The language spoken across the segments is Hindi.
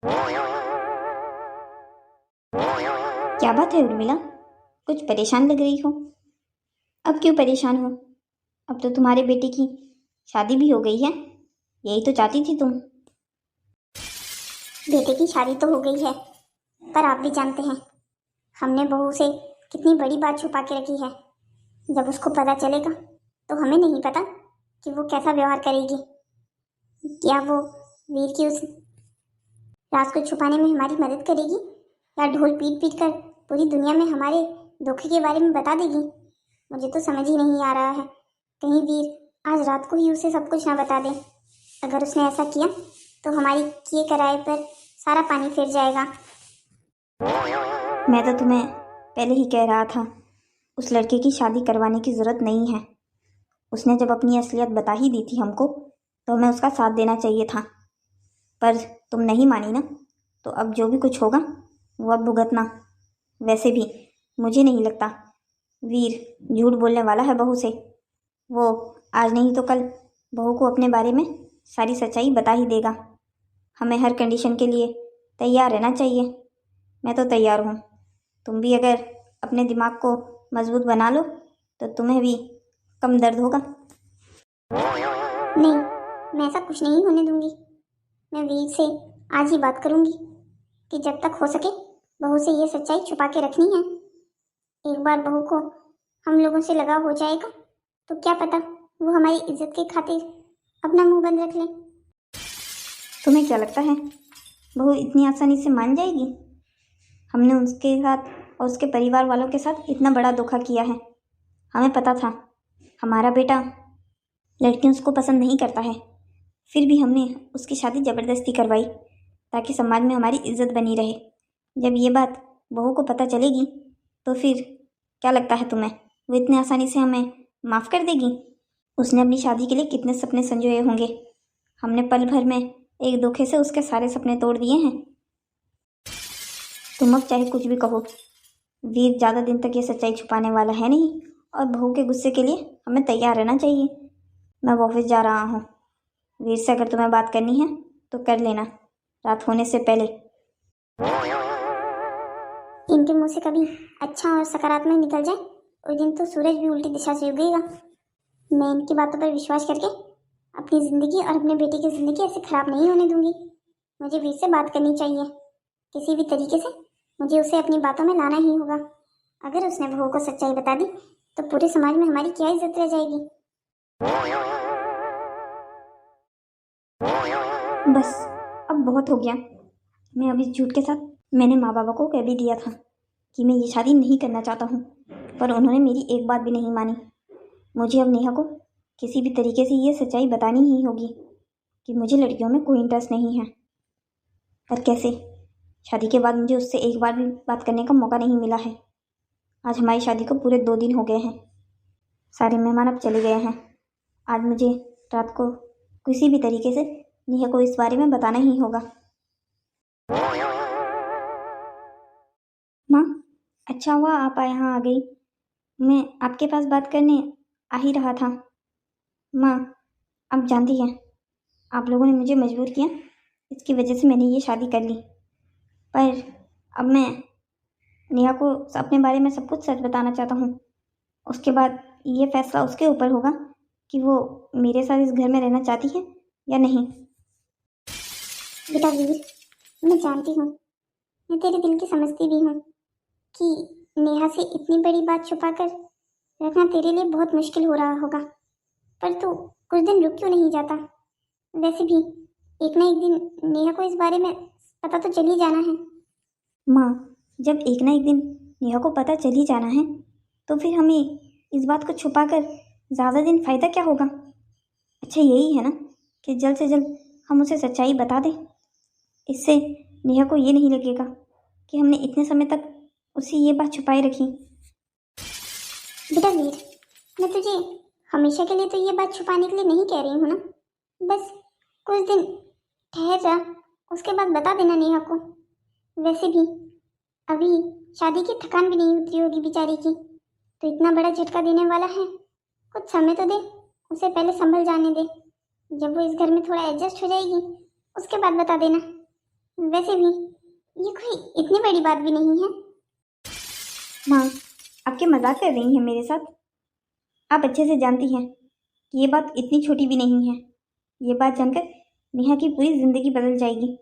क्या बात है उर्मिला, कुछ परेशान लग रही हो। अब क्यों परेशान हो? अब तो तुम्हारे बेटे की शादी भी हो गई है। यही तो चाहती थी तुम। बेटे की शादी तो हो गई है, पर आप भी जानते हैं हमने बहू से कितनी बड़ी बात छुपा के रखी है। जब उसको पता चलेगा तो हमें नहीं पता कि वो कैसा व्यवहार करेगी। क्या वो वीर की उस राज को छुपाने में हमारी मदद करेगी, या ढोल पीट पीट कर पूरी दुनिया में हमारे धोखे के बारे में बता देगी। मुझे तो समझ ही नहीं आ रहा है। कहीं वीर आज रात को ही उसे सब कुछ ना बता दे। अगर उसने ऐसा किया तो हमारी किए कराए पर सारा पानी फिर जाएगा। मैं तो तुम्हें पहले ही कह रहा था, उस लड़के की शादी करवाने की ज़रूरत नहीं है। उसने जब अपनी असलियत बता ही दी थी हमको, तो हमें उसका साथ देना चाहिए था। पर तुम नहीं मानी ना, तो अब जो भी कुछ होगा वो अब भुगतना। वैसे भी मुझे नहीं लगता वीर झूठ बोलने वाला है बहू से। वो आज नहीं तो कल बहू को अपने बारे में सारी सच्चाई बता ही देगा। हमें हर कंडीशन के लिए तैयार रहना चाहिए। मैं तो तैयार हूँ। तुम भी अगर अपने दिमाग को मजबूत बना लो तो तुम्हें भी कम दर्द होगा। नहीं, मैं ऐसा कुछ नहीं होने दूंगी। मैं वीर से आज ही बात करूंगी कि जब तक हो सके बहू से ये सच्चाई छुपा के रखनी है। एक बार बहू को हम लोगों से लगाव हो जाएगा तो क्या पता वो हमारी इज्जत के खातिर अपना मुंह बंद रख ले। तुम्हें क्या लगता है बहू इतनी आसानी से मान जाएगी? हमने उसके साथ और उसके परिवार वालों के साथ इतना बड़ा धोखा किया है। हमें पता था हमारा बेटा लड़कियों उसको पसंद नहीं करता है, फिर भी हमने उसकी शादी ज़बरदस्ती करवाई ताकि समाज में हमारी इज्जत बनी रहे। जब ये बात बहू को पता चलेगी तो फिर क्या लगता है तुम्हें वो इतने आसानी से हमें माफ़ कर देगी? उसने अपनी शादी के लिए कितने सपने संजोए होंगे। हमने पल भर में एक धोखे से उसके सारे सपने तोड़ दिए हैं। तुम अब चाहे कुछ भी कहो, वीर ज़्यादा दिन तक ये सच्चाई छुपाने वाला है नहीं, और बहू के गुस्से के लिए हमें तैयार रहना चाहिए। मैं ऑफिस जा रहा हूँ। वीर से अगर तुम्हें बात करनी है तो कर लेना, रात होने से पहले। इनके मुंह से कभी अच्छा और सकारात्मक निकल जाए उस दिन तो सूरज भी उल्टी दिशा से उगेगा। मैं इनकी बातों पर विश्वास करके अपनी ज़िंदगी और अपने बेटे की ज़िंदगी ऐसे खराब नहीं होने दूंगी। मुझे वीर से बात करनी चाहिए। किसी भी तरीके से मुझे उसे अपनी बातों में लाना ही होगा। अगर उसने बहू को सच्चाई बता दी तो पूरे समाज में हमारी क्या इज्जत रह जाएगी। बस अब बहुत हो गया। मैं अब इस झूठ के साथ मैंने माँ बाबा को कह भी दिया था कि मैं ये शादी नहीं करना चाहता हूँ, पर उन्होंने मेरी एक बात भी नहीं मानी। मुझे अब नेहा को किसी भी तरीके से ये सच्चाई बतानी ही होगी कि मुझे लड़कियों में कोई इंटरेस्ट नहीं है। पर कैसे? शादी के बाद मुझे उससे एक बार भी बात करने का मौका नहीं मिला है। आज हमारी शादी को पूरे 2 दिन हो गए हैं। सारे मेहमान अब चले गए हैं। आज मुझे रात को किसी भी तरीके से नेहा को इस बारे में बताना ही होगा। माँ, अच्छा हुआ आप यहाँ आ गई। मैं आपके पास बात करने आ ही रहा था। माँ, आप जानती हैं आप लोगों ने मुझे मजबूर किया, इसकी वजह से मैंने ये शादी कर ली। पर अब मैं नेहा को अपने बारे में सब कुछ सच बताना चाहता हूँ। उसके बाद ये फैसला उसके ऊपर होगा कि वो मेरे साथ इस घर में रहना चाहती है या नहीं। बेटा वीर, मैं जानती हूँ, मैं तेरे दिल की समझती भी हूँ कि नेहा से इतनी बड़ी बात छुपा कर रखना तेरे लिए बहुत मुश्किल हो रहा होगा। पर तू कुछ दिन रुक क्यों नहीं जाता? वैसे भी एक ना एक दिन नेहा को इस बारे में पता तो चल ही जाना है। माँ, जब एक ना एक दिन नेहा को पता चल ही जाना है तो फिर हमें इस बात को छुपा कर ज़्यादा दिन फ़ायदा क्या होगा? अच्छा यही है ना कि जल्द से जल्द हम उसे सच्चाई बता दें। इससे नेहा को ये नहीं लगेगा कि हमने इतने समय तक उसे ये बात छुपाए रखी। बेटा वीर, मैं तुझे हमेशा के लिए तो ये बात छुपाने के लिए नहीं कह रही हूँ ना। बस कुछ दिन ठहर जा, उसके बाद बता देना नेहा को। वैसे भी अभी शादी की थकान भी नहीं उतरी होगी बेचारी की, तो इतना बड़ा झटका देने वाला है। कुछ समय तो दे, उसे पहले संभल जाने दे। जब वो इस घर में थोड़ा एडजस्ट हो जाएगी उसके बाद बता देना। वैसे भी ये कोई इतनी बड़ी बात भी नहीं है। माँ, आप क्या मजाक कर रही हैं मेरे साथ? आप अच्छे से जानती हैं कि ये बात इतनी छोटी भी नहीं है। ये बात जानकर नेहा की पूरी ज़िंदगी बदल जाएगी।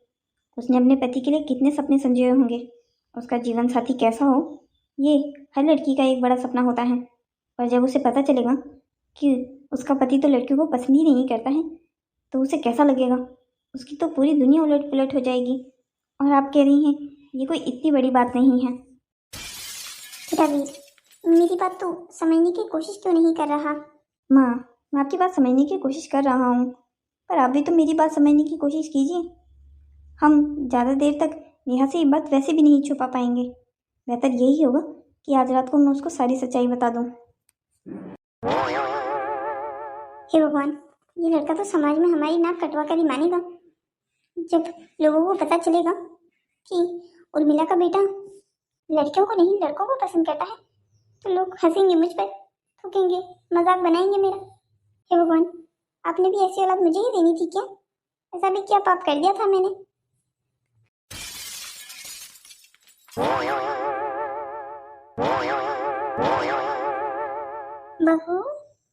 उसने अपने पति के लिए कितने सपने संजोए होंगे। उसका जीवन साथी कैसा हो, ये हर लड़की का एक बड़ा सपना होता है। और जब उसे पता चलेगा कि उसका पति तो लड़कियों को पसंद ही नहीं करता है, तो उसे कैसा लगेगा? उसकी तो पूरी दुनिया उलट पुलट हो जाएगी। और आप कह रही हैं ये कोई इतनी बड़ी बात नहीं है। रवीर, मेरी बात तो समझने की कोशिश क्यों नहीं कर रहा? माँ, मैं आपकी बात समझने की कोशिश कर रहा हूँ, पर आप भी तो मेरी बात समझने की कोशिश कीजिए। हम ज़्यादा देर तक नेहा से ये बात वैसे भी नहीं छुपा पाएंगे। बेहतर यही होगा कि आज रात को मैं उसको सारी सच्चाई बता दूँ। हे भगवान, ये लड़का तो समाज में हमारी नाक कटवा कर ही मानेगा। जब लोगों को पता चलेगा कि उर्मिला का बेटा लड़कियों को नहीं लड़कों को पसंद करता है, तो लोग हंसेंगे मुझ पर, थूकेंगे, मजाक बनाएंगे मेरा। हे भगवान, आपने भी ऐसी औलाद मुझे ही देनी थी क्या? ऐसा भी क्या पाप कर दिया था मैंने? बहू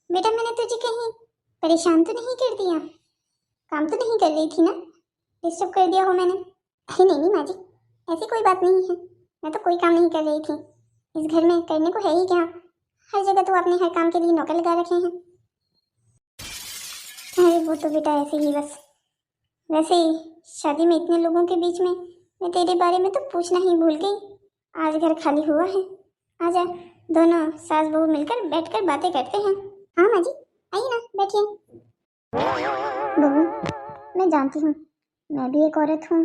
बेटा, मैंने तुझे कहीं परेशान तो नहीं कर दिया? काम तो नहीं कर रही थी ना? डिस्टर्ब कर दिया हो मैंने? अरे नहीं माँ जी, ऐसी कोई बात नहीं है। मैं तो कोई काम नहीं कर रही थी। इस घर में करने को है ही क्या? हर जगह तो आपने हर काम के लिए नौकर लगा रखे हैं। अरे वो तो बेटा ऐसे ही बस। वैसे ही शादी में इतने लोगों के बीच में मैं तेरे बारे में तो पूछना ही भूल गई। आज घर खाली हुआ है, आजा दोनों सास बहू मिलकर बैठकर बातें करते हैं। हाँ माँ जी, आइए ना, बैठिए। बहू, मैं जानती हूँ मैं भी एक औरत हूँ,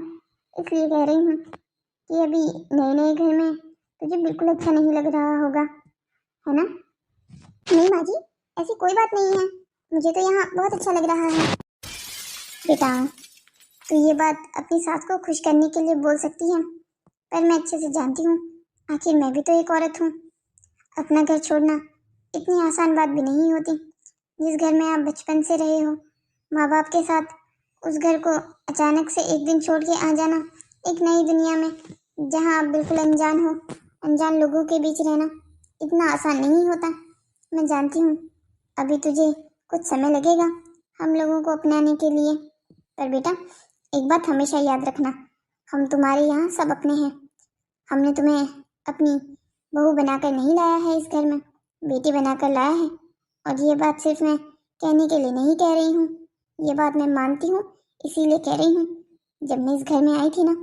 इसलिए कह रही हूँ कि अभी नए नए घर में तुझे बिल्कुल अच्छा नहीं लग रहा होगा, है ना? नहीं माँ जी, ऐसी कोई बात नहीं है, मुझे तो यहाँ बहुत अच्छा लग रहा है। बेटा, तो ये बात अपनी सास को खुश करने के लिए बोल सकती है, पर मैं अच्छे से जानती हूँ आखिर मैं भी तो एक औरत हूँ। अपना घर छोड़ना इतनी आसान बात भी नहीं होती। जिस घर में आप बचपन से रहे हो माँ बाप के साथ, उस घर को अचानक से एक दिन छोड़ के आ जाना, एक नई दुनिया में जहाँ आप बिल्कुल अनजान हो, अनजान लोगों के बीच रहना इतना आसान नहीं होता। मैं जानती हूँ अभी तुझे कुछ समय लगेगा हम लोगों को अपनाने के लिए, पर बेटा एक बात हमेशा याद रखना, हम तुम्हारे यहाँ सब अपने हैं। हमने तुम्हें अपनी बहू बनाकर नहीं लाया है इस घर में, बेटी बनाकर लाया है। और ये बात सिर्फ मैं कहने के लिए नहीं कह रही हूँ, ये बात मैं मानती हूँ, इसीलिए कह रही हूँ। जब मैं इस घर में आई थी ना,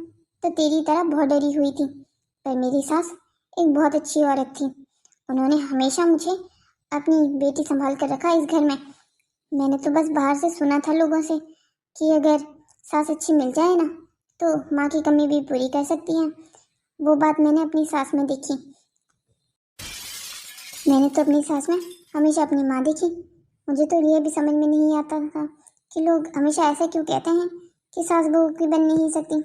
तो तेरी तरह बहुत डरी हुई थी, पर मेरी सास एक बहुत अच्छी औरत थी। उन्होंने हमेशा मुझे अपनी बेटी संभाल कर रखा इस घर में। मैंने तो बस बाहर से सुना था लोगों से कि अगर सास अच्छी मिल जाए ना, तो माँ की कमी भी पूरी कर सकती है। वो बात मैंने अपनी सास में देखी। मैंने तो अपनी सास में हमेशा अपनी माँ देखी। मुझे तो ये भी समझ में नहीं आता था कि लोग हमेशा ऐसा क्यों कहते हैं कि सास बहू की बन नहीं सकती।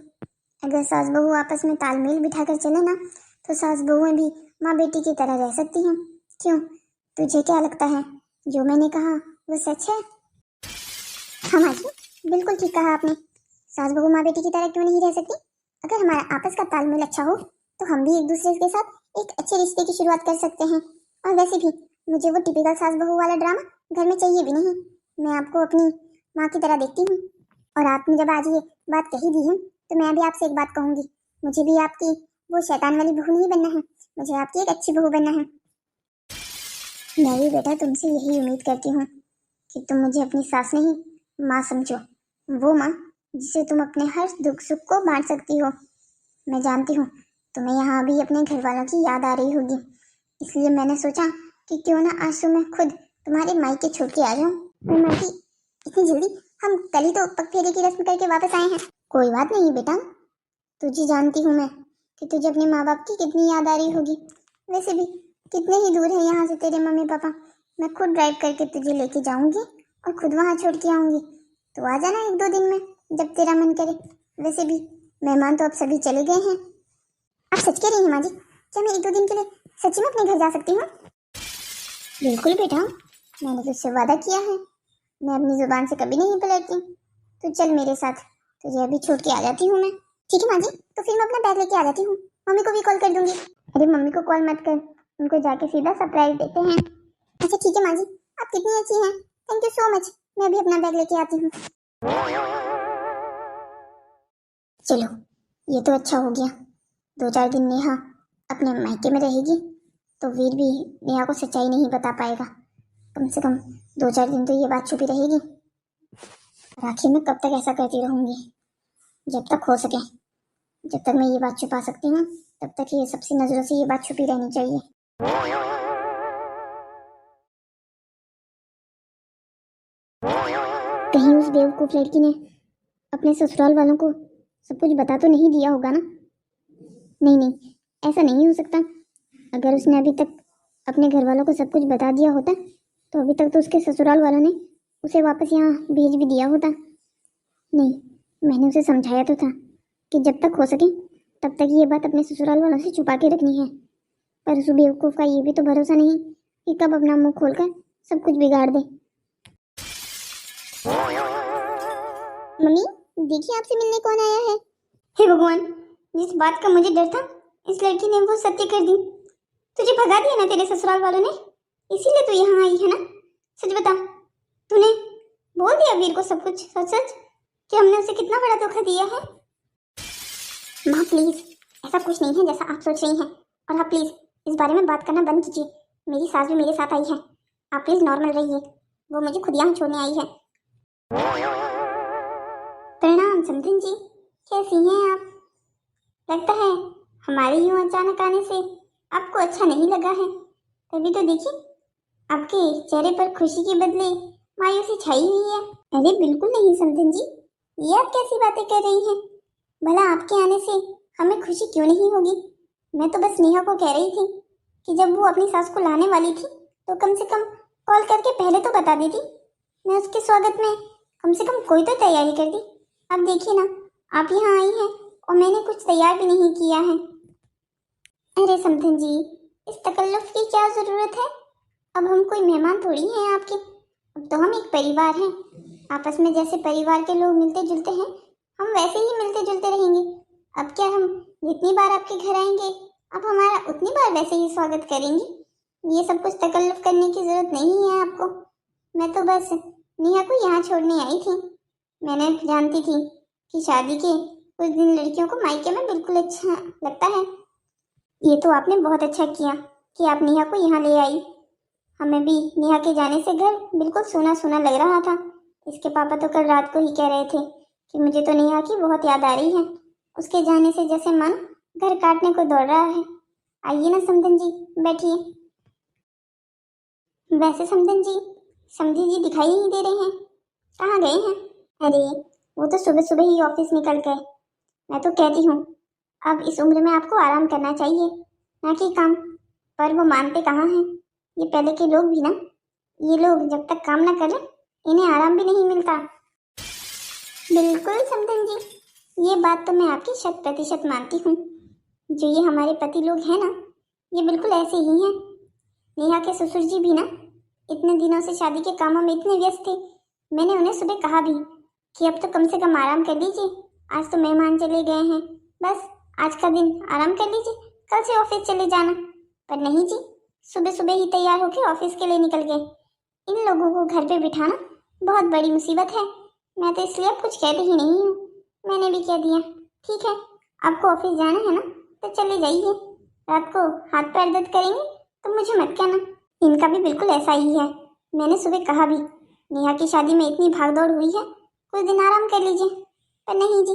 अगर सास बहू आपस में तालमेल बिठाकर चले ना, तो सास बहुएं भी माँ बेटी की तरह रह सकती हैं। क्यों, तुझे क्या लगता है जो मैंने कहा वो सच है? हाँ माँ जी, बिल्कुल ठीक कहा आपने। सास बहू माँ बेटी की तरह क्यों नहीं रह सकती? अगर हमारा आपस का तालमेल अच्छा हो तो हम भी एक दूसरे के साथ एक अच्छे रिश्ते की शुरुआत कर सकते हैं। और वैसे भी मुझे वो टिपिकल सास बहू वाला ड्रामा घर में चाहिए भी नहीं। मैं आपको अपनी माँ की तरह देखती हूँ। और आपने जब आज ये बात कही दी है, तो मैं भी आपसे एक बात कहूंगी। मुझे भी आपकी वो शैतान वाली बहू नहीं बनना है, मुझे आपकी एक अच्छी बहू बनना है। मैं भी बेटा तुमसे यही उम्मीद करती हूँ कि तुम मुझे अपनी सास नहीं माँ समझो, वो माँ जिसे तुम अपने हर दुख सुख को बांट सकती हो। मैं जानती हूँ तुम्हें यहाँ भी अपने घर वालों की याद आ रही होगी, इसलिए मैंने सोचा कि क्यों ना आज मैं खुद तुम्हारे मायके छोड़ के आ जाऊँ। माँ जी, इतनी जल्दी? हम कल ही तो पग फेरे की रस्म करके वापस आए हैं। कोई बात नहीं बेटा, तुझे जानती हूँ मैं कि तुझे अपने माँ बाप की कितनी याद आ रही होगी। वैसे भी कितने ही दूर है यहाँ से तेरे मम्मी पापा। मैं खुद ड्राइव करके तुझे लेके जाऊंगी और खुद वहाँ छोड़ के आऊंगी। तो आ जाना एक दो दिन में जब तेरा मन करे। वैसे भी मेहमान तो अब सभी चले गए हैं। आप सच कह रही हैं माँ जी? क्या मैं एक दो दिन के लिए सच्ची में अपने घर जा सकती हूँ? बिल्कुल बेटा, मैंने तुझसे वादा किया है, मैं अपनी जुबान से कभी नहीं पलटती। तो चल मेरे साथ, तुझे अभी छोड़ के आ जाती हूँ मैं। ठीक है माँ जी, तो फिर मैं अपना बैग लेके आ जाती हूँ। मम्मी को भी कॉल कर दूंगी। अरे मम्मी को कॉल मत कर, उनको जाके सीधा सरप्राइज देते हैं। अच्छा ठीक है माँ जी, आप कितनी अच्छी हैं, थैंक यू सो मच। मैं भी अपना बैग लेके आती हूँ। चलो ये तो अच्छा हो गया, 2-4 दिन नेहा अपने मायके में रहेगी तो वीर भी नेहा को सच्चाई नहीं बता पाएगा। कम से कम 2-4 दिन तो ये बात छुपी रहेगी। और आखिर में कब तक ऐसा करती रहूंगी, जब तक हो सके, जब तक मैं ये बात छुपा सकती हूँ तब तक ये सबसे नजरों से ये बात छुपी रहनी चाहिए। कहीं उस बेवकूफ लड़की ने अपने ससुराल वालों को सब कुछ बता तो नहीं दिया होगा ना? नहीं नहीं, ऐसा नहीं हो सकता। अगर उसने अभी तक अपने घर वालों को सब कुछ बता दिया होता तो अभी तक तो उसके ससुराल वालों ने उसे वापस यहाँ भेज भी दिया होता। नहीं, मैंने उसे समझाया तो था कि जब तक हो सके तब तक ये बात अपने ससुराल वालों से छुपा के रखनी है। पर उस बेवकूफ़ का ये भी तो भरोसा नहीं कि कब अपना मुंह खोलकर सब कुछ बिगाड़ दे। मम्मी देखिए, आपसे मिलने कौन आया है। हे भगवान, जिस बात का मुझे डर था इस लड़की ने वो सत्य कर दी। तुझे भगा दिया ना तेरे ससुराल वालों ने, इसीलिए तू यहाँ आई है ना? सच बता, तूने बोल दिया वीर को सब कुछ सच सच कि हमने उसे कितना बड़ा धोखा दिया है? माँ प्लीज, ऐसा कुछ नहीं है जैसा आप सोच रही हैं। और हाँ प्लीज, इस बारे में बात करना बंद कीजिए। मेरी सास भी मेरे साथ आई है, आप प्लीज नॉर्मल रहिए। वो मुझे खुद यहाँ छोड़ने आई है। प्रणाम समधन जी, कैसी हैं आप? लगता है हमारे यूं अचानक आने से आपको अच्छा नहीं लगा है। तभी तो देखिए, आपके चेहरे पर खुशी के बदले मायूसी छाई हुई है। अरे बिल्कुल नहीं समधन जी, ये आप कैसी बातें कर रही हैं? भला आपके आने से हमें खुशी क्यों नहीं होगी? मैं तो बस नेहा को कह रही थी कि जब वो अपनी सास को लाने वाली थी तो कम से कम कॉल करके पहले तो बता देती। मैं उसके स्वागत में कम से कम कोई तो तैयारी कर दी। अब देखिए ना, आप यहाँ आई हैं और मैंने कुछ तैयार भी नहीं किया है। अरे समधन जी, इस तकल्लुफ की क्या जरूरत है? अब हम कोई मेहमान थोड़ी हैं आपके, अब तो हम एक परिवार हैं। आपस में जैसे परिवार के लोग मिलते जुलते हैं, हम वैसे ही मिलते जुलते रहेंगे। अब क्या हम जितनी बार आपके घर आएंगे आप हमारा उतनी बार वैसे ही स्वागत करेंगी। ये सब कुछ तकल्लुफ करने की जरूरत नहीं है आपको। मैं तो बस नेहा को यहाँ छोड़ने आई थी। मैंने जानती थी कि शादी के कुछ दिन लड़कियों को मायके में बिल्कुल अच्छा लगता है। ये तो आपने बहुत अच्छा किया कि आप नेहा को यहाँ ले आई। हमें भी नेहा के जाने से घर बिल्कुल सूना सूना लग रहा था। इसके पापा तो कल रात को ही कह रहे थे कि मुझे तो नेहा की बहुत याद आ रही है। उसके जाने से जैसे मन घर काटने को दौड़ रहा है। आइए ना समधन जी, बैठिए। वैसे समधन जी, समधी जी दिखाई नहीं दे रहे हैं, कहाँ गए हैं? अरे वो तो सुबह सुबह ही ऑफिस निकल गए। मैं तो कहती हूँ अब इस उम्र में आपको आराम करना चाहिए, ना कि काम। पर वो मानते कहाँ हैं। ये पहले के लोग भी ना, ये लोग जब तक काम ना करें इन्हें आराम भी नहीं मिलता। बिल्कुल समधन जी, ये बात तो मैं आपकी 100% मानती हूँ। जो ये हमारे पति लोग हैं ना, ये बिल्कुल ऐसे ही हैं। नेहा के ससुर जी भी ना इतने दिनों से शादी के कामों में इतने व्यस्त थे। मैंने उन्हें सुबह कहा भी कि अब तो कम से कम आराम कर लीजिए, आज तो मेहमान चले गए हैं, बस आज का दिन आराम कर लीजिए, कल से ऑफिस चले जाना। पर नहीं जी, सुबह सुबह ही तैयार होकर ऑफिस के लिए निकल गए। इन लोगों को घर पे बिठाना बहुत बड़ी मुसीबत है। मैं तो इसलिए अब कुछ कहती ही नहीं हूँ। मैंने भी कह दिया ठीक है, आपको ऑफिस जाना है ना तो चले जाइए, रात को हाथ पैर दर्द करेंगे तो मुझे मत कहना। इनका भी बिल्कुल ऐसा ही है। मैंने सुबह कहा भी नेहा की शादी में इतनी भागदौड़ हुई है, कुछ दिन आराम कर लीजिए। पर नहीं जी,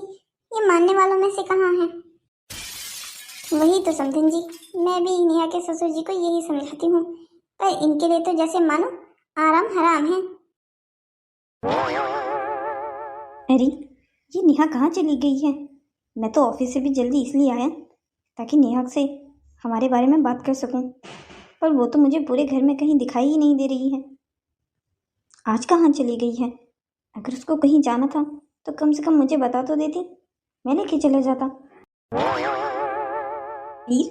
ये मानने वालों में से कहाँ है। वही तो समधन जी, मैं भी नेहा के ससुर जी को यही समझाती हूँ, पर इनके लिए तो जैसे मानो आराम हराम है। अरे ये नेहा कहाँ चली गई है? मैं तो ऑफिस से भी जल्दी इसलिए आया ताकि नेहा से हमारे बारे में बात कर सकूं, पर वो तो मुझे पूरे घर में कहीं दिखाई ही नहीं दे रही है। आज कहाँ चली गई है? अगर उसको कहीं जाना था तो कम से कम मुझे बता तो देती, मैं लेके चला जाता। वीर,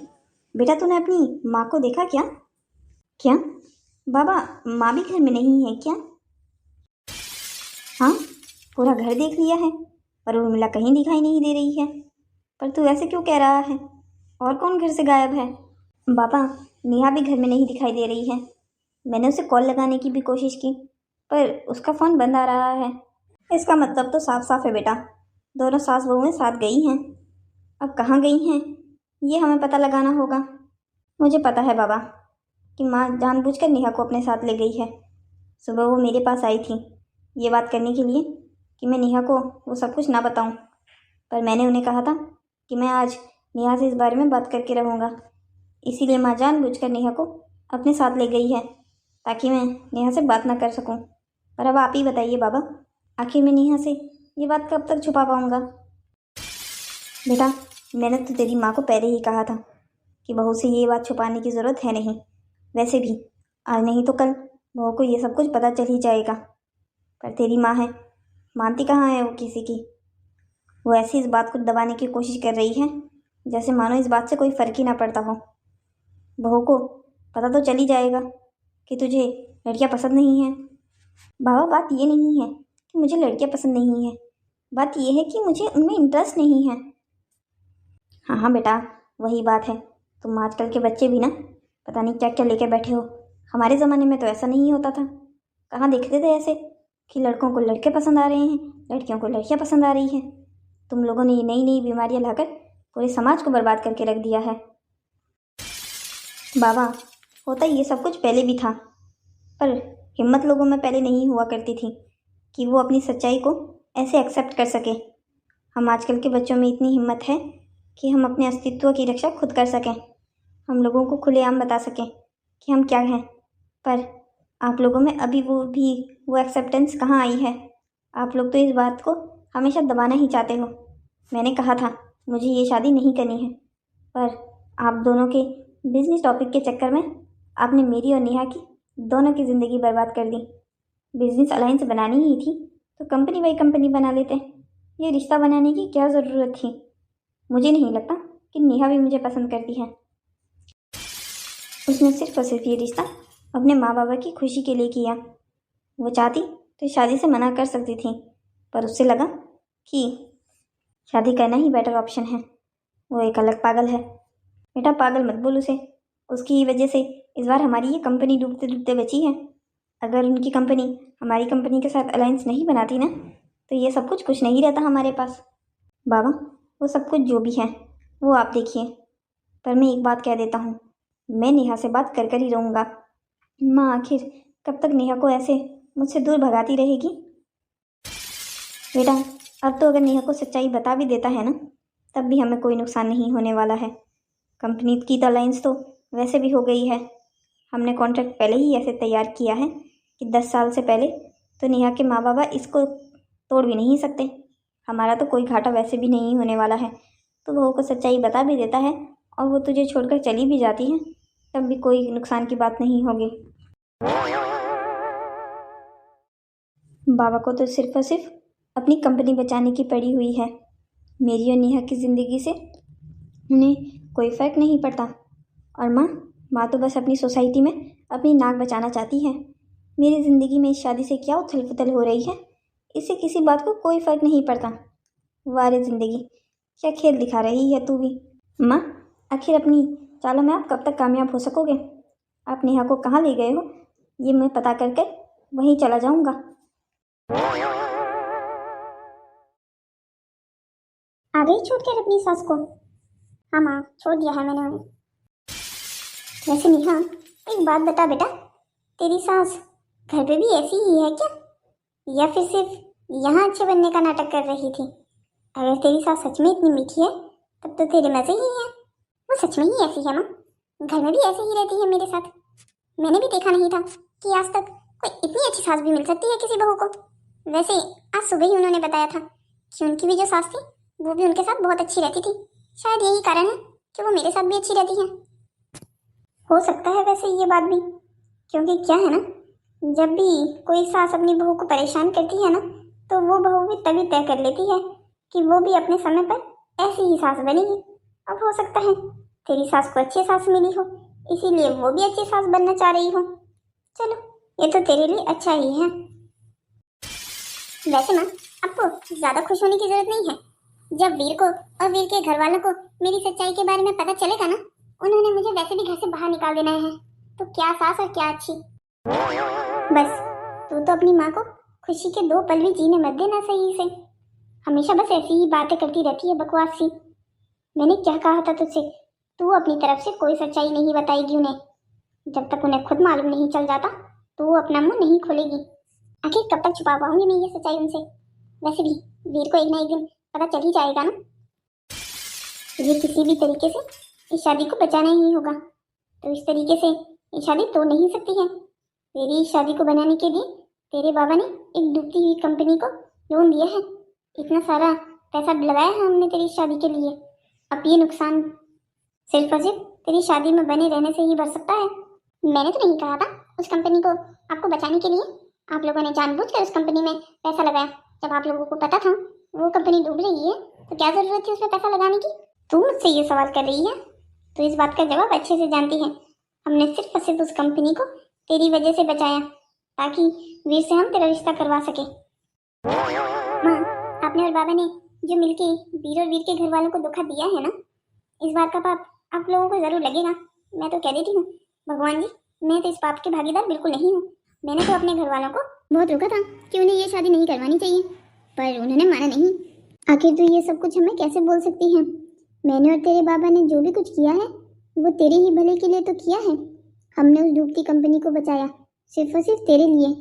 बेटा तूने अपनी माँ को देखा क्या? क्या बाबा, माँ भी घर में नहीं है क्या? हाँ, पूरा घर देख लिया है पर उर्मिला कहीं दिखाई नहीं दे रही है। पर तू ऐसे क्यों कह रहा है? और कौन घर से गायब है? बाबा, नेहा भी घर में नहीं दिखाई दे रही है। मैंने उसे कॉल लगाने की भी कोशिश की, पर उसका फ़ोन बंद आ रहा है। इसका मतलब तो साफ साफ है बेटा, दोनों सास बहुएं साथ गई हैं। अब कहाँ गई हैं ये हमें पता लगाना होगा। मुझे पता है बाबा कि माँ जानबूझकर नेहा को अपने साथ ले गई है। सुबह वो मेरे पास आई थी ये बात करने के लिए कि मैं नेहा को वो सब कुछ ना बताऊं, पर मैंने उन्हें कहा था कि मैं आज नेहा से इस बारे में बात करके रहूँगा। इसीलिए माँ जानबूझकर नेहा को अपने साथ ले गई है ताकि मैं नेहा से बात ना कर सकूं। पर अब आप ही बताइए बाबा, आखिर मैं नेहा से ये बात कब तक छुपा पाऊँगा? बेटा, मैंने तो तेरी माँ को पहले ही कहा था कि बहू से ये बात छुपाने की ज़रूरत है नहीं। वैसे भी आज नहीं तो कल बहू को ये सब कुछ पता चल ही जाएगा। पर तेरी माँ है, मानती कहाँ है वो किसी की। वो ऐसी इस बात को दबाने की कोशिश कर रही है जैसे मानो इस बात से कोई फ़र्क ही ना पड़ता हो। बहू को पता तो चल ही जाएगा कि तुझे लड़कियाँ पसंद नहीं हैं। बाबा, बात ये नहीं है कि मुझे लड़कियाँ पसंद नहीं है, बात ये है कि मुझे उनमें इंटरेस्ट नहीं है। हाँ हाँ बेटा, वही बात है। तुम आजकल के बच्चे भी ना पता नहीं क्या क्या लेकर बैठे हो। हमारे ज़माने में तो ऐसा नहीं होता था। कहाँ देखते थे ऐसे कि लड़कों को लड़के पसंद आ रहे हैं, लड़कियों को लड़कियाँ पसंद आ रही हैं। तुम लोगों ने ये नई नई बीमारियाँ लाकर पूरे समाज को बर्बाद करके रख दिया है। बाबा, होता ये सब कुछ पहले भी था, पर हिम्मत लोगों में पहले नहीं हुआ करती थी कि वो अपनी सच्चाई को ऐसे एक्सेप्ट कर सके। हम आजकल के बच्चों में इतनी हिम्मत है कि हम अपने अस्तित्व की रक्षा खुद कर सकें, हम लोगों को खुलेआम बता सकें कि हम क्या हैं। पर आप लोगों में अभी वो एक्सेप्टेंस कहाँ आई है? आप लोग तो इस बात को हमेशा दबाना ही चाहते हो। मैंने कहा था मुझे ये शादी नहीं करनी है, पर आप दोनों के बिजनेस टॉपिक के चक्कर में आपने मेरी और नेहा की दोनों की ज़िंदगी बर्बाद कर दी। बिजनेस अलायंस बनानी ही थी तो कंपनी बाई कंपनी बना लेते। ये रिश्ता बनाने की क्या ज़रूरत थी? मुझे नहीं लगता कि नेहा भी मुझे पसंद करती है। उसने सिर्फ और सिर्फ ये रिश्ता अपने माँ बाबा की खुशी के लिए किया। वो चाहती तो शादी से मना कर सकती थी, पर उससे लगा कि शादी करना ही बेटर ऑप्शन है। वो एक अलग पागल है। बेटा, पागल मत बोल उसे। उसकी ही वजह से इस बार हमारी ये कंपनी डूबते डूबते बची है। अगर उनकी कंपनी हमारी कंपनी के साथ अलायंस नहीं बनाती ना, तो ये सब कुछ नहीं रहता हमारे पास। बाबा, वो सब कुछ जो भी है वो आप देखिए, पर मैं एक बात कह देता हूँ, मैं नेहा से बात कर कर ही रहूँगा। माँ आखिर कब तक नेहा को ऐसे मुझसे दूर भगाती रहेगी? बेटा, अब तो अगर नेहा को सच्चाई बता भी देता है ना, तब भी हमें कोई नुकसान नहीं होने वाला है। कंपनी की तो अलायंस तो वैसे भी हो गई है। हमने कॉन्ट्रैक्ट पहले ही ऐसे तैयार किया है कि 10 साल से पहले तो नेहा के माँ बाबा इसको तोड़ भी नहीं सकते। हमारा तो कोई घाटा वैसे भी नहीं होने वाला है। तो बहू को सच्चाई बता भी देता है और वो तुझे छोड़कर चली भी जाती है, तब भी कोई नुकसान की बात नहीं होगी। बाबा को तो सिर्फ और सिर्फ अपनी कंपनी बचाने की पड़ी हुई है। मेरी और नेहा की ज़िंदगी से उन्हें कोई फ़र्क नहीं पड़ता। और माँ तो बस अपनी सोसाइटी में अपनी नाक बचाना चाहती है। मेरी ज़िंदगी में इस शादी से क्या उथल पुथल हो रही है, इससे किसी बात को कोई फ़र्क नहीं पड़ता। वारे ज़िंदगी, क्या खेल दिखा रही है तू भी? माँ, आखिर अपनी चालों में आप कब तक कामयाब हो सकोगे? आप नेहा को कहाँ ले गए हो ये मैं पता करके वहीं चला जाऊँगा। आ गई छोड़ कर अपनी सास को? हाँ माँ, छोड़ दिया है मैंने उन्हें। वैसे नेहा, एक बात बता बेटा, तेरी सास घर पे भी ऐसी ही है क्या, या फिर सिर्फ यहाँ अच्छे बनने का नाटक कर रही थी? अगर तेरी सास सच में इतनी मीठी है तब तो तेरे मजे ही हैं। वो सच में ही ऐसी है माँ, घर में भी ऐसे ही रहती है मेरे साथ। मैंने भी देखा नहीं था कि आज तक कोई इतनी अच्छी सास भी मिल सकती है किसी बहू को। वैसे आज सुबह ही उन्होंने बताया था कि उनकी भी जो सास थी वो भी उनके साथ बहुत अच्छी रहती थी। शायद यही कारण है कि वो मेरे साथ भी अच्छी रहती है। हो सकता है वैसे ये बात भी, क्योंकि क्या है ना, जब भी कोई सास अपनी बहू को परेशान करती है ना, तो वो बहू भी तभी तय कर लेती है कि वो भी अपने समय पर ऐसी ही सास बनेगी। अब हो सकता है तेरी सास को अच्छी सास मिली हो, इसीलिए वो भी अच्छी सास बनना चाह रही हो। चलो, ये तो तेरे लिए अच्छा ही है। वैसे माँ, आपको ज़्यादा खुश होने की ज़रूरत नहीं है। जब वीर को और वीर के घर वालों को मेरी सच्चाई के बारे में पता चलेगा ना, उन्होंने मुझे वैसे भी घर से बाहर निकाल देना है। तो क्या सास और क्या अच्छी। बस तू तो अपनी माँ को खुशी के 2 पल भी जीने मत देना सही से। हमेशा बस ऐसी ही बातें करती रहती है, बकवास सी। मैंने क्या कहा था तुझसे, तू अपनी तरफ से कोई सच्चाई नहीं बताएगी उन्हें। जब तक उन्हें खुद मालूम नहीं चल जाता तो वो अपना मुंह नहीं खोलेगी। आखिर कब तक छुपा पाऊंगी मैं ये सच्चाई उनसे। वैसे भी वीर को एक ना एक दिन पता चल ही जाएगा ना। तुझे किसी भी तरीके से इस शादी को बचाना ही होगा। तो इस तरीके से ये शादी तोड़ नहीं सकती है। तेरी इस शादी को बनाने के लिए तेरे बाबा ने एक डूबती हुई कंपनी को लोन दिया है। इतना सारा पैसा लगाया है हमने तेरी शादी के लिए। अब ये नुकसान सिर्फ और सिर्फ तेरी शादी में बने रहने से ही बढ़ सकता है। मैंने तो नहीं कहा था उस कंपनी को आपको बचाने के लिए। आप लोगों ने जानबूझकर उस कंपनी में पैसा लगाया। जब आप लोगों को पता था वो कंपनी डूब रही है तो क्या जरूरत थी उसमें पैसा लगाने की। तू मुझसे ये सवाल कर रही है तो इस बात का जवाब अच्छे से जानती है। हमने सिर्फ और सिर्फ उस कंपनी को तेरी वजह से बचाया ताकि वीर से हम तेरा रिश्ता करवा सके। माँ, आपने और बाबा ने जो मिलके वीर और वीर के घर वालों को धोखा दिया है ना, इस बात का पाप आप लोगों को जरूर लगेगा। मैं तो कह देती हूँ भगवान जी, मैं तो इस पाप की भागीदार बिल्कुल नहीं हूँ। मैंने तो अपने घर वालों को बहुत रोका था कि उन्हें ये शादी नहीं करवानी चाहिए, पर उन्होंने माना नहीं। आखिर तो ये सब कुछ हमें कैसे बोल सकती है। मैंने और तेरे बाबा ने जो भी कुछ किया है वो तेरे ही भले के लिए तो किया है। हमने उस डूबती कंपनी को बचाया सिर्फ और सिर्फ तेरे लिए,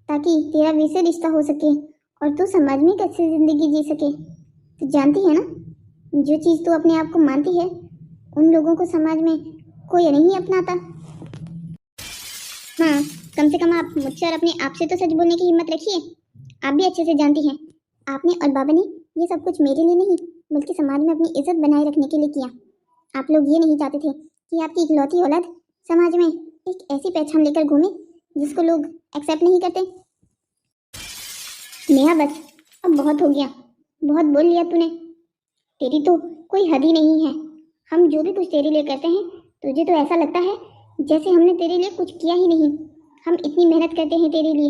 ताकि तेरा वीर से रिश्ता हो सके और तू समाज में एक अच्छी जिंदगी जी सके। तो जानती है ना, जो चीज़ तू अपने आप को मानती है उन लोगों को समाज में कोई नहीं अपनाता। हाँ, कम से कम आप मुझसे और अपने आप से तो सच बोलने की हिम्मत रखिए। आप भी अच्छे से जानती हैं आपने और बाबा ने ये सब कुछ मेरे लिए नहीं बल्कि समाज में अपनी इज्जत बनाए रखने के लिए किया। आप लोग ये नहीं चाहते थे कि आपकी इकलौती औलाद समाज में एक ऐसी पहचान लेकर घूमे जिसको लोग एक्सेप्ट नहीं करते। नेहा, बस अब बहुत हो गया, बहुत बोल लिया तूने। तेरी तो कोई हद ही नहीं है। हम जो भी कुछ तेरे लिए करते हैं तुझे तो ऐसा लगता है जैसे हमने तेरे लिए कुछ किया ही नहीं। हम इतनी मेहनत करते हैं तेरे लिए,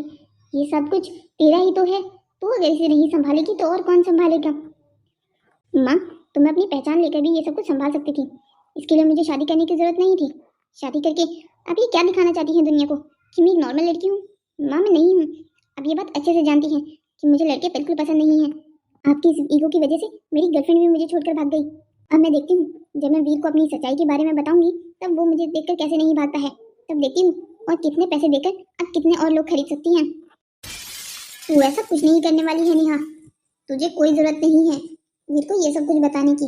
ये सब कुछ तेरा ही तो है। तू अगर इसे नहीं संभालेगी तो और कौन संभालेगा। माँ, तो मैं अपनी पहचान लेकर भी ये सब कुछ संभाल सकती थी। इसके लिए मुझे शादी करने की जरूरत नहीं थी। शादी करके आप ये क्या दिखाना चाहती हैं दुनिया को कि मैं एक नॉर्मल लड़की हूँ। माँ, मैं नहीं हूँ। अब ये बात अच्छे से जानती हैं कि मुझे लड़के बिल्कुल पसंद नहीं हैं। आपकी इस ईगो की वजह से मेरी गर्लफ्रेंड भी मुझे छोड़कर भाग गई। अब मैं देखती हूँ जब मैं वीर को अपनी सच्चाई के बारे में बताऊंगी तब वो मुझे देखकर कैसे नहीं भागता है। तब देखती हूँ और कितने पैसे देकर अब कितने और लोग खरीद सकती हैं। तू ऐसा कुछ नहीं करने वाली है नेहा। तुझे कोई जरूरत नहीं है वीर को ये सब कुछ बताने की।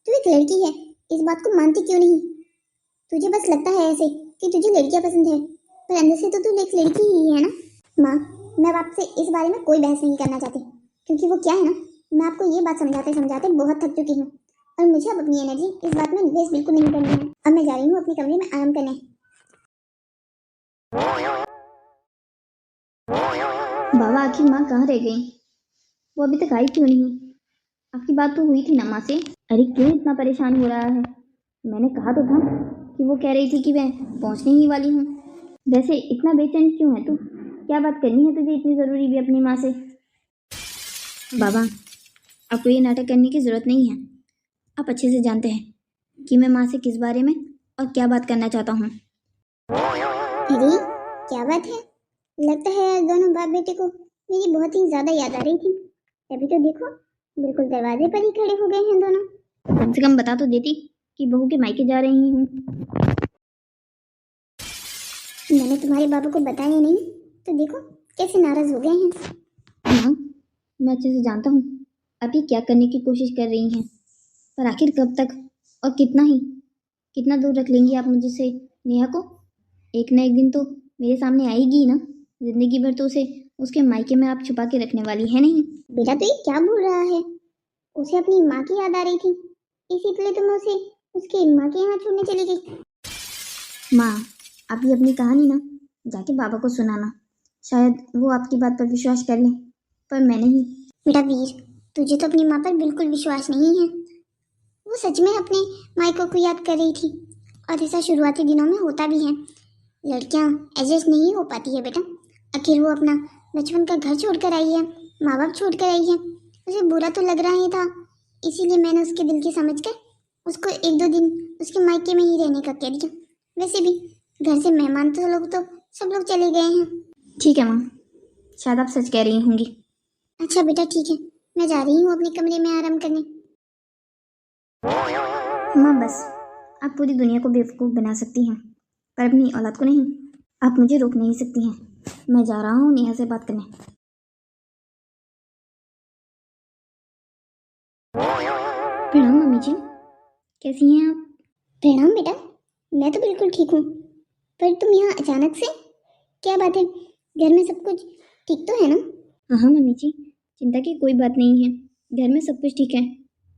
तू एक लड़की है, इस बात को मानती क्यों नहीं। तुझे बस लगता है ऐसे कि तुझे लड़कियां पसंद है, पर अंदर से तो तू एक लड़की ही है ना। माँ, मैं आपसे इस बारे में कोई बहस नहीं करना चाहती, क्योंकि वो क्या है ना, मैं आपको ये बात समझाते समझाते बहुत थक चुकी हूँ और मुझे अब अपनी एनर्जी इस बात में वेस्ट बिल्कुल नहीं करनी है। अब मैं जा रही हूँ अपने कमरे में आराम करने। बाबा, आखिर माँ कहाँ रह गई? वो अभी तक आई क्यों नहीं? आपकी बात तो हुई थी ना माँ से। अरे क्यों इतना परेशान हो रहा है? मैंने कहा तो था कि वो कह रही थी कि मैं पहुँचने ही वाली हूँ। वैसे इतना बेचैन क्यों है तू? क्या बात करनी है तुझे इतनी ज़रूरी भी अपनी माँ से? बाबा, आपको ये नाटक करने की ज़रूरत नहीं है। आप अच्छे से जानते हैं कि मैं माँ से किस बारे में और क्या बात करना चाहता हूँ। अरे क्या बात है, लगता है दोनों बाप बेटे को मेरी बहुत ही ज्यादा याद आ रही थी। अभी तो देखो बिल्कुल दरवाजे पर ही खड़े हो गए हैं दोनों। कम से कम बता तो देती कि बहू के मायके जा रही हूँ। मैंने तुम्हारे बाबा को बताया नहीं तो देखो कैसे नाराज हो गए हैं। हाँ, मैं अच्छे से जानता हूँ आप ये क्या करने की कोशिश कर रही हैं, पर आखिर कब तक और कितना दूर रख लेंगी आप मुझसे नेहा को? एक ना एक दिन तो मेरे सामने आएगी ना। जिंदगी भर तो उसे उसके मायके में आप छुपा के रखने वाली है नहीं। बेटा तो ये क्या बोल रहा है, उसे अपनी माँ की याद आ रही थी इसीलिए तो मैं उसे उसकी माँ के यहाँ छोड़ने चली गई। माँ, आप ये अपनी कहानी ना जाके बाबा को सुनाना, शायद वो आपकी बात पर विश्वास कर लें, पर मैं नहीं। बेटा वीर, तुझे तो अपनी माँ पर बिल्कुल विश्वास नहीं है। वो सच में अपने मायकों को याद कर रही थी और ऐसा शुरुआती दिनों में होता भी है। लड़कियां एडजस्ट नहीं हो पाती है बेटा। आखिर वो अपना बचपन का घर छोड़कर आई है, माँ बाप छोड़कर आई है। उसे बुरा तो लग रहा ही था, इसीलिए मैंने उसके दिल की समझ कर उसको 1-2 दिन उसके मायके में ही रहने का कह दिया। वैसे भी घर से मेहमान तो सब लोग चले गए हैं। ठीक है माँ, शायद आप सच कह रही होंगी। अच्छा बेटा ठीक है, मैं जा रही हूँ अपने कमरे में आराम करने। माँ बस, आप पूरी दुनिया को बेवकूफ़ बना सकती हैं पर अपनी औलाद को नहीं। आप मुझे रोक नहीं सकती हैं। मैं जा रहा हूँ नेहा से बात करने। प्रणाम मम्मी जी, कैसी हैं आप? प्रणाम बेटा, मैं तो बिल्कुल ठीक हूँ, पर तुम यहाँ अचानक से? क्या बात है, घर में सब कुछ ठीक तो है ना? हाँ मम्मी जी, चिंता की कोई बात नहीं है, घर में सब कुछ ठीक है।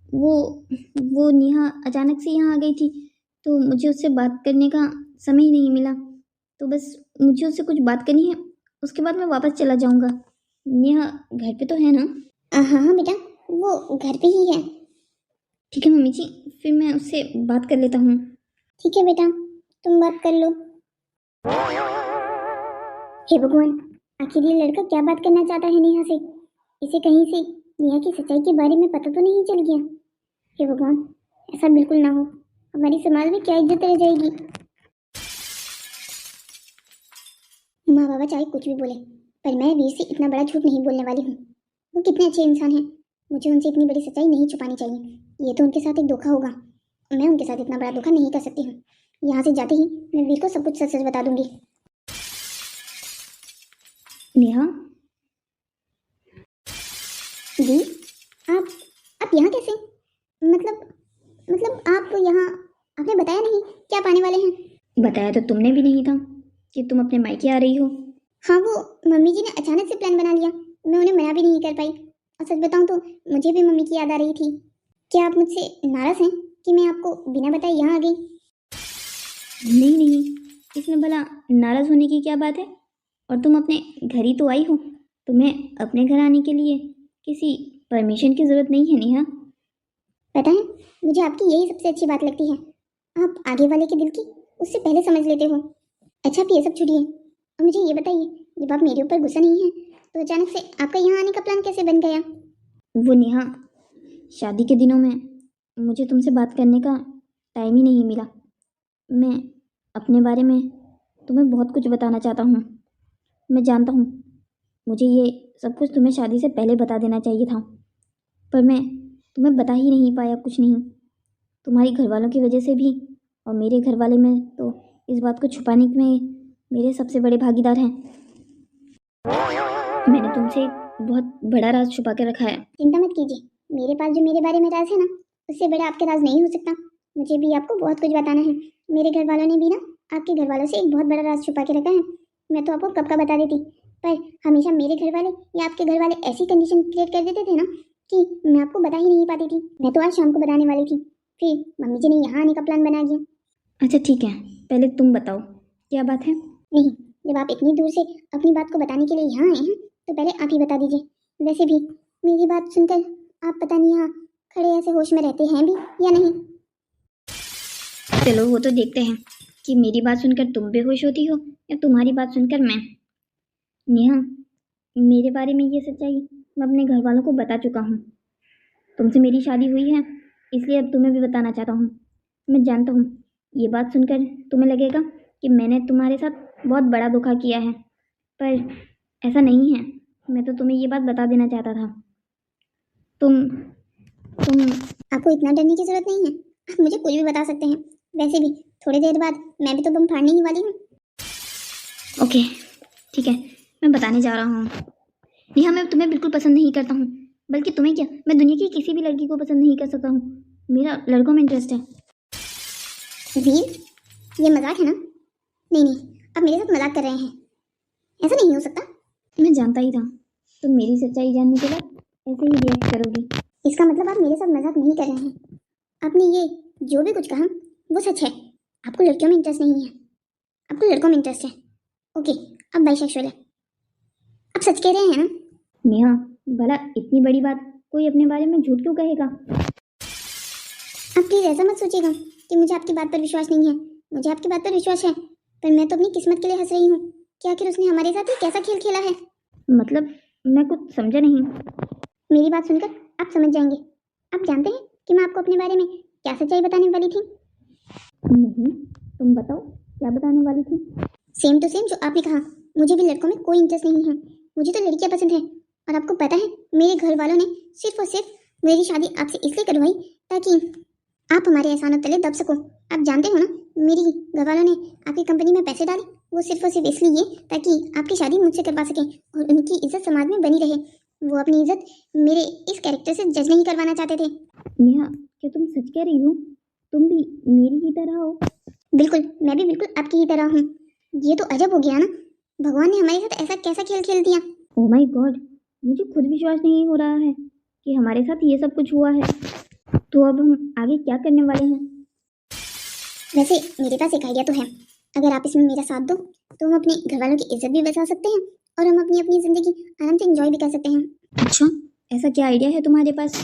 वो नेहा अचानक से यहाँ आ गई थी तो मुझे उससे बात करने का समय ही नहीं मिला, तो बस मुझे उससे कुछ बात करनी है, उसके बाद मैं वापस चला जाऊँगा। नेहा घर पे तो है ना? हाँ हाँ बेटा, वो घर पे ही है। ठीक है मम्मी जी, फिर मैं उससे बात कर लेता हूँ। ठीक है बेटा, तुम बात कर लो। हे भगवान, आखिर ये लड़का क्या बात करना चाहता है नेहा से? इसे कहीं से नेहा की सच्चाई के बारे में पता तो नहीं चल गया? हे भगवान, ऐसा बिल्कुल ना हो, हमारी समाज में क्या इज्जत रह जाएगी। माँ बाबा चाहे कुछ भी बोले, पर मैं वीर से इतना बड़ा झूठ नहीं बोलने वाली हूँ। वो कितने अच्छे इंसान हैं, मुझे उनसे इतनी बड़ी सच्चाई नहीं छुपानी चाहिए। ये तो उनके साथ एक धोखा होगा, मैं उनके साथ इतना बड़ा धोखा नहीं कर सकती हूँ। यहाँ से जाते ही मैं वीर को सब कुछ सच सच बता दूंगी। नेहा, वीर, आप यहाँ कैसे? मतलब आप यहाँ, आपने बताया नहीं क्या पाने वाले हैं? बताया तो तुमने भी नहीं था कि तुम अपने मायके आ रही हो। हाँ, वो मम्मी जी ने अचानक से प्लान बना लिया, मैं उन्हें मना भी नहीं कर पाई। और सच बताऊँ तो मुझे भी मम्मी की याद आ रही थी। क्या आप मुझसे नाराज हैं कि मैं आपको बिना बताए यहाँ आ गई? नहीं नहीं, इसमें भला नाराज होने की क्या बात है? और तुम अपने घर ही तो आई हो, तुम्हें अपने घर आने के लिए किसी परमिशन की जरूरत नहीं है नेहा। पता है, मुझे आपकी यही सबसे अच्छी बात लगती है, आप आगे वाले के दिल की उससे पहले समझ लेते हो। अच्छा, आप ये सब छोड़िए और मुझे ये बताइए, जब आप मेरे ऊपर गुस्सा नहीं है तो अचानक से आपका यहाँ आने का प्लान कैसे बन गया? वो नेहा, शादी के दिनों में मुझे तुमसे बात करने का टाइम ही नहीं मिला। मैं अपने बारे में तुम्हें बहुत कुछ बताना चाहता हूँ। मैं जानता हूँ मुझे ये सब कुछ तुम्हें शादी से पहले बता देना चाहिए था, पर मैं तुम्हें बता ही नहीं पाया कुछ नहीं। तुम्हारी घरवालों की वजह से भी, और मेरे घर वाले में तो इस बात को छुपाने में मेरे सबसे बड़े भागीदार हैं। मैंने तुमसे बहुत बड़ा राज छुपा के रखा है। चिंता मत कीजिए, मेरे पास जो मेरे बारे में राज है ना, उससे बड़ा आपके राज नहीं हो सकता। मुझे भी आपको बहुत कुछ बताना है। मेरे घर वालों ने भी ना आपके घर वालों से एक बहुत बड़ा राज छुपा के रखा है। मैं तो आपको कब का बता देती, पर हमेशा मेरे घर वाले या आपके घर वाले ऐसी कंडीशन क्रिएट कर देते थे ना कि मैं आपको बता ही नहीं पाती थी। मैं तो आज शाम को बताने वाली थी, फिर मम्मी जी ने यहाँ आने का प्लान बना दिया। अच्छा ठीक है, पहले तुम बताओ क्या बात है। नहीं, जब आप इतनी दूर से अपनी बात को बताने के लिए यहाँ आए हैं तो पहले आप ही बता दीजिए। वैसे भी मेरी बात सुनकर आप पता नहीं यहाँ खड़े ऐसे होश में रहते हैं भी या नहीं। चलो वो तो देखते हैं कि मेरी बात सुनकर तुम बेहोश होती हो या तुम्हारी बात सुनकर मैं। नेहा, मेरे बारे में ये सच्चाई मैं अपने घर वालों को बता चुका हूँ। तुमसे मेरी शादी हुई है, इसलिए अब तुम्हें भी बताना चाहता हूँ। मैं जानता हूँ ये बात सुनकर तुम्हें लगेगा कि मैंने तुम्हारे साथ बहुत बड़ा धोखा किया है, पर ऐसा नहीं है। मैं तो तुम्हें ये बात बता देना चाहता था। तुम तुम आपको इतना डरने की जरूरत नहीं है, आप मुझे कुछ भी बता सकते हैं। वैसे भी थोड़ी देर बाद मैं भी तो बम फाड़ने ही वाली हूँ। ओके ठीक है, मैं बताने जा रहा हूँ। नेहा, मैं तुम्हें बिल्कुल पसंद नहीं करता हूँ, बल्कि तुम्हें क्या, मैं दुनिया की किसी भी लड़की को पसंद नहीं कर सकता हूँ। मेरा लड़कों में इंटरेस्ट है। वीर, ये मजाक है ना? नहीं नहीं, आप मेरे साथ मजाक कर रहे हैं, ऐसा नहीं हो सकता। मैं जानता ही था तुम मेरी सच्चाई जानने के बाद ऐसे ही रिएक्ट करोगी। इसका मतलब आप मेरे साथ मजाक नहीं कर रहे हैं। आपने ये जो भी कुछ कहा वो सच है। आपको लड़कियों में इंटरेस्ट नहीं है, आपको लड़कों में इंटरेस्ट है। ओके, आप बाइसेक्सुअल है, आप सच कह रहे हैं ना? नेहा, भला इतनी बड़ी बात कोई अपने बारे में झूठ क्यों कहेगा? आप प्लीज ऐसा मत सोचिएगा कि मुझे आपकी बात पर विश्वास नहीं है। मुझे आपकी बात पर विश्वास है, पर मैं तो अपनी किस्मत के लिए हंस रही हूँ कि आखिर उसने हमारे साथ ही कैसा खेल खेला है। मतलब मैं कुछ समझा नहीं। मेरी बात सुनकर आप समझ जाएंगे। आप जानते हैं कि मैं आपको अपने बारे में क्या सच्चाई बताने वाली थी? नहीं, तुम बताओ क्या बताने वाली थी। सेम टू सेम जो आपने कहा। मुझे भी लड़कों में कोई इंटरेस्ट नहीं है, मुझे तो लड़कियां पसंद है। और आपको पता है मेरे घर वालों ने सिर्फ और सिर्फ मेरी शादी आपसे इसलिए करवाई ताकि आप हमारे एहसानों तले दब सको। आप जानते हो ना, मेरी घर वालों ने आपकी कंपनी में पैसे डाले वो सिर्फ और सिर्फ इसलिए ताकि आपकी शादी मुझसे करवा सकें और उनकी इज्जत समाज में बनी रहे। वो अपनी इज्जत मेरे इस कैरेक्टर से जज नहीं करवाना चाहते थे। नेहा, क्या तुम सच कह रही हो? तुम भी मेरी ही तरह हो? बिल्कुल, मैं भी बिल्कुल आपकी ही तरह हूँ। ये तो अजब हो गया ना, भगवान ने हमारे साथ ऐसा कैसा खेल खेल दिया। ओह माय गॉड, मुझे खुद विश्वास नहीं हो रहा है कि हमारे साथ ये सब कुछ हुआ है। तो अब हम आगे क्या करने वाले हैं? वैसे मेरे पास एक आइडिया तो है। अगर आप इसमें मेरा साथ दो तो हम अपने घर वालों की इज्जत भी बचा सकते हैं और हम अपनी अपनी जिंदगी आराम से एंजॉय भी कर सकते हैं। अच्छा, ऐसा क्या आइडिया है तुम्हारे पास?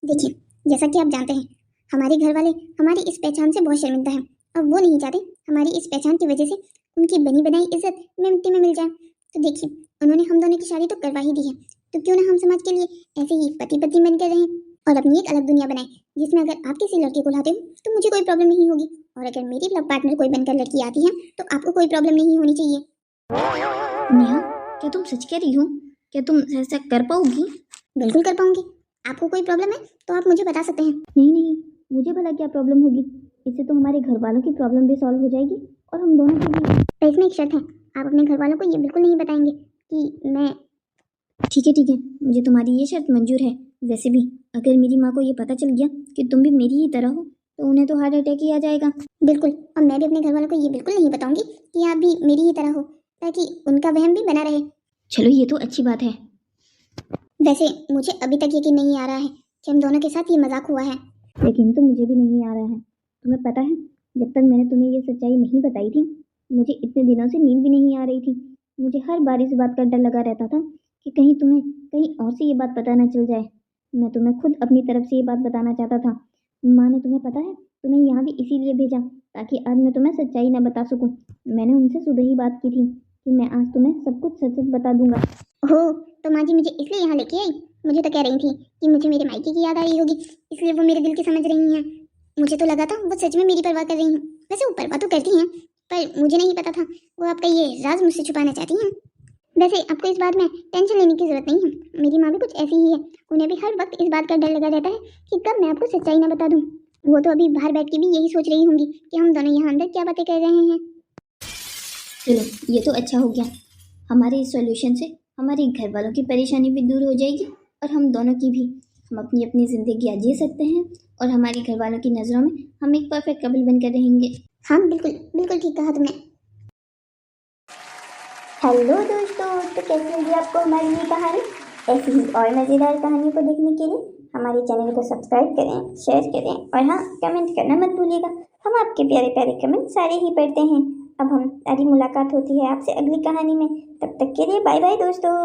देखिए, जैसा कि आप जानते हैं हमारे घर वाले हमारी इस पहचान से बहुत शर्मिंदा हैं और वो नहीं चाहते हमारी इस पहचान की वजह से उनकी बनी बनाई इज्जत मिट्टी में मिल जाए। तो देखिए, उन्होंने हम दोनों की शादी तो करवा ही दी है, तो क्यों ना हम समाज के लिए ऐसे ही पति पत्नी बनकर रहें और अपनी एक अलग दुनिया बनाए जिसमें अगर आप किसी लड़के को लाते हो तो मुझे कोई प्रॉब्लम नहीं होगी और अगर मेरी लव पार्टनर कोई बनकर लड़की आती है तो आपको कोई प्रॉब्लम नहीं होनी चाहिए। नेहा, क्या तुम सच कह रही हो? क्या तुम ऐसा कर पाओगी? बिल्कुल कर पाऊंगी। आपको कोई प्रॉब्लम है तो आप मुझे बता सकते हैं। नहीं नहीं, मुझे भला क्या प्रॉब्लम होगी? इससे तो हमारे घर वालों की प्रॉब्लम भी सॉल्व हो जाएगी और हम दोनों की भी। पर इसमें एक शर्त है, आप अपने घर वालों को ये बिल्कुल नहीं बताएंगे कि मैं। ठीक है, मुझे तुम्हारी ये शर्त मंजूर है। वैसे भी अगर मेरी माँ को ये पता चल गया कि तुम भी मेरी ही तरह हो तो उन्हें तो हार्ट अटैक ही आ जाएगा। बिल्कुल, और मैं भी अपने घर वालों को ये बिल्कुल नहीं बताऊंगी कि आप भी मेरी ही तरह हो ताकि उनका वहम भी बना रहे। चलो, ये तो अच्छी बात है। वैसे मुझे अभी तक यकीन नहीं आ रहा है कि हम दोनों के साथ ये मजाक हुआ है। लेकिन तो मुझे भी नहीं आ रहा है। तुम्हें पता है, जब तक मैंने तुम्हें ये सच्चाई नहीं बताई थी मुझे इतने दिनों से नींद भी नहीं आ रही थी। मुझे हर बार इस बात का डर लगा रहता था कि कहीं तुम्हें कहीं और से ये बात पता ना चल जाए। मैं तुम्हें खुद अपनी तरफ से ये बात बताना चाहता था। माँ ने, तुम्हें पता है, तुम्हें यहाँ भी इसीलिए भेजा ताकि आज मैं तुम्हें सच्चाई ना बता सकूं। मैंने उनसे सुबह ही बात की थी कि मैं आज तुम्हें सब कुछ सच सच बता दूंगा। हो, तो माँ जी मुझे इसलिए यहाँ लेके आई? मुझे तो कह रही थी कि मुझे मेरे मायके की याद आ रही होगी इसलिए वो मेरे दिल की समझ रही हैं। मुझे तो लगा था वो सच में मेरी परवाह कर रही हैं। वैसे वो परवाह तो करती हैं पर मुझे नहीं पता था वो आपका ये राज मुझसे छुपाना चाहती हैं। वैसे आपको इस बात में टेंशन लेने की जरूरत नहीं है, मेरी माँ भी कुछ ऐसी ही है। उन्हें भी हर वक्त इस बात का डर लगा रहता है कि कब मैं आपको सच्चाई ना बता दूं। वो तो अभी बाहर बैठ के भी यही सोच रही होंगी कि हम दोनों यहाँ अंदर क्या बातें कर रहे हैं। चलो, ये तो अच्छा हो गया। हमारे इस सॉल्यूशन से हमारे घर वालों की परेशानी भी दूर हो जाएगी और हम दोनों की भी। हम अपनी अपनी ज़िंदगी जी सकते हैं और हमारे घर वालों की नज़रों में हम एक परफेक्ट कपल बनकर रहेंगे। हाँ, बिल्कुल बिल्कुल ठीक कहा तुमने। हेलो दोस्तों, तो कैसी लगी आपको हमारी ये कहानी? ऐसी ही और मज़ेदार कहानियों को देखने के लिए हमारे चैनल को सब्सक्राइब करें, शेयर करें और हाँ, कमेंट करना मत भूलिएगा। हम आपके प्यारे प्यारे कमेंट सारे ही पढ़ते हैं। अब हमारी मुलाकात होती है आपसे अगली कहानी में। तब तक के लिए बाय बाय दोस्तों।